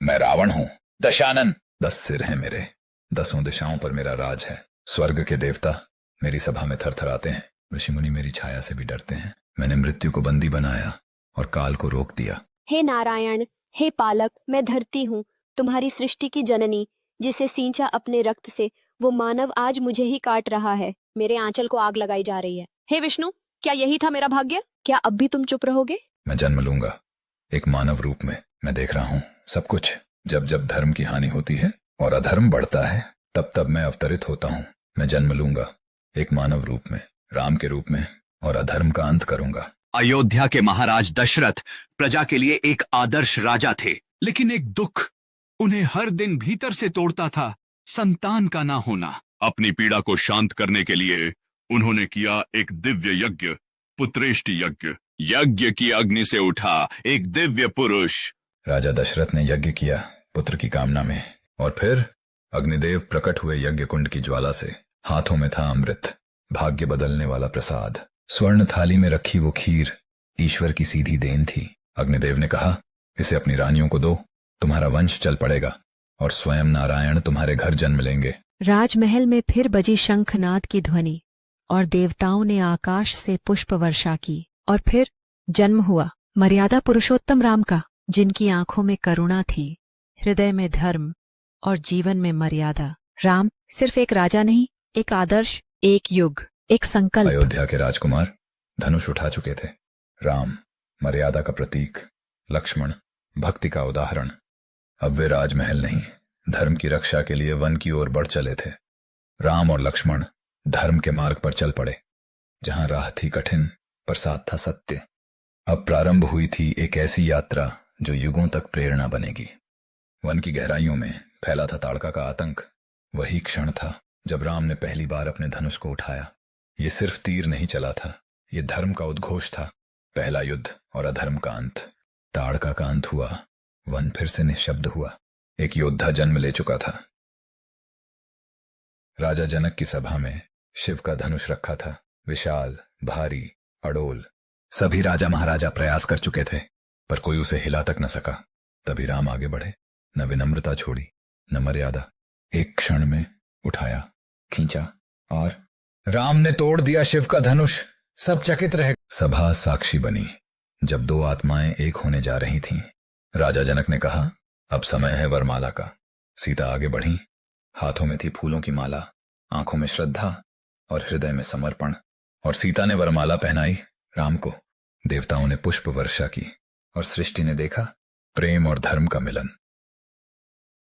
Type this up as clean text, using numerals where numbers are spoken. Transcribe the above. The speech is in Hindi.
मैं रावण हूँ, दशानन। 10 सिर हैं मेरे, 10 दिशाओं पर मेरा राज है। स्वर्ग के देवता मेरी सभा में थरथराते हैं, ऋषि मुनि मेरी छाया से भी डरते हैं। मैंने मृत्यु को बंदी बनाया और काल को रोक दिया। हे नारायण, हे पालक, मैं धरती हूँ, तुम्हारी सृष्टि की जननी, जिसे सींचा अपने रक्त से वो मानव आज मुझे ही काट रहा है। मेरे आंचल को आग लगाई जा रही है। हे विष्णु, क्या यही था मेरा भाग्य? क्या अब भी तुम चुप रहोगे? मैं जन्म लूंगा एक मानव रूप में। मैं देख रहा हूँ सब कुछ। जब जब धर्म की हानि होती है और अधर्म बढ़ता है, तब तब मैं अवतरित होता हूँ। मैं जन्म लूंगा एक मानव रूप में, राम के रूप में, और अधर्म का अंत करूंगा। अयोध्या के महाराज दशरथ प्रजा के लिए एक आदर्श राजा थे, लेकिन एक दुख उन्हें हर दिन भीतर से तोड़ता था, संतान का ना होना। अपनी पीड़ा को शांत करने के लिए उन्होंने किया एक दिव्य यज्ञ, पुत्रेष्टि यज्ञ। यज्ञ की अग्नि से उठा एक दिव्य पुरुष। राजा दशरथ ने यज्ञ किया पुत्र की कामना में, और फिर अग्निदेव प्रकट हुए यज्ञ कुंड की ज्वाला से। हाथों में था अमृत, भाग्य बदलने वाला प्रसाद। स्वर्ण थाली में रखी वो खीर ईश्वर की सीधी देन थी। अग्निदेव ने कहा, इसे अपनी रानियों को दो, तुम्हारा वंश चल पड़ेगा और स्वयं नारायण तुम्हारे घर जन्म लेंगे। राजमहल में फिर बजी शंखनाद की ध्वनि और देवताओं ने आकाश से पुष्प वर्षा की, और फिर जन्म हुआ मर्यादा पुरुषोत्तम राम का, जिनकी आंखों में करुणा थी, हृदय में धर्म और जीवन में मर्यादा। राम सिर्फ एक राजा नहीं, एक आदर्श, एक युग, एक संकल्प। अयोध्या के राजकुमार धनुष उठा चुके थे। राम मर्यादा का प्रतीक, लक्ष्मण भक्ति का उदाहरण। अब वे राजमहल नहीं, धर्म की रक्षा के लिए वन की ओर बढ़ चले थे। राम और लक्ष्मण धर्म के मार्ग पर चल पड़े। जहां राह थी कठिन, पर साथ था सत्य। अब प्रारंभ हुई थी एक ऐसी यात्रा जो युगों तक प्रेरणा बनेगी। वन की गहराइयों में फैला था ताड़का का आतंक। वही क्षण था जब राम ने पहली बार अपने धनुष को उठाया। ये सिर्फ तीर नहीं चला था, ये धर्म का उद्घोष था। पहला युद्ध और अधर्म का अंत। ताड़का का अंत हुआ, वन फिर से निःशब्द हुआ। एक योद्धा जन्म ले चुका था। राजा जनक की सभा में शिव का धनुष रखा था, विशाल, भारी, अडोल। सभी राजा महाराजा प्रयास कर चुके थे, पर कोई उसे हिला तक न सका। तभी राम आगे बढ़े, न विनम्रता छोड़ी, न मर्यादा। एक क्षण में उठाया, खींचा, और राम ने तोड़ दिया शिव का धनुष। सब चकित रहे। सभा साक्षी बनी जब दो आत्माएं एक होने जा रही थीं। राजा जनक ने कहा, अब समय है वरमाला का। सीता आगे बढ़ी, हाथों में थी फूलों की माला, आंखों में श्रद्धा और हृदय में समर्पण। और सीता ने वरमाला पहनाई राम को। देवताओं ने पुष्प वर्षा की और सृष्टि ने देखा प्रेम और धर्म का मिलन।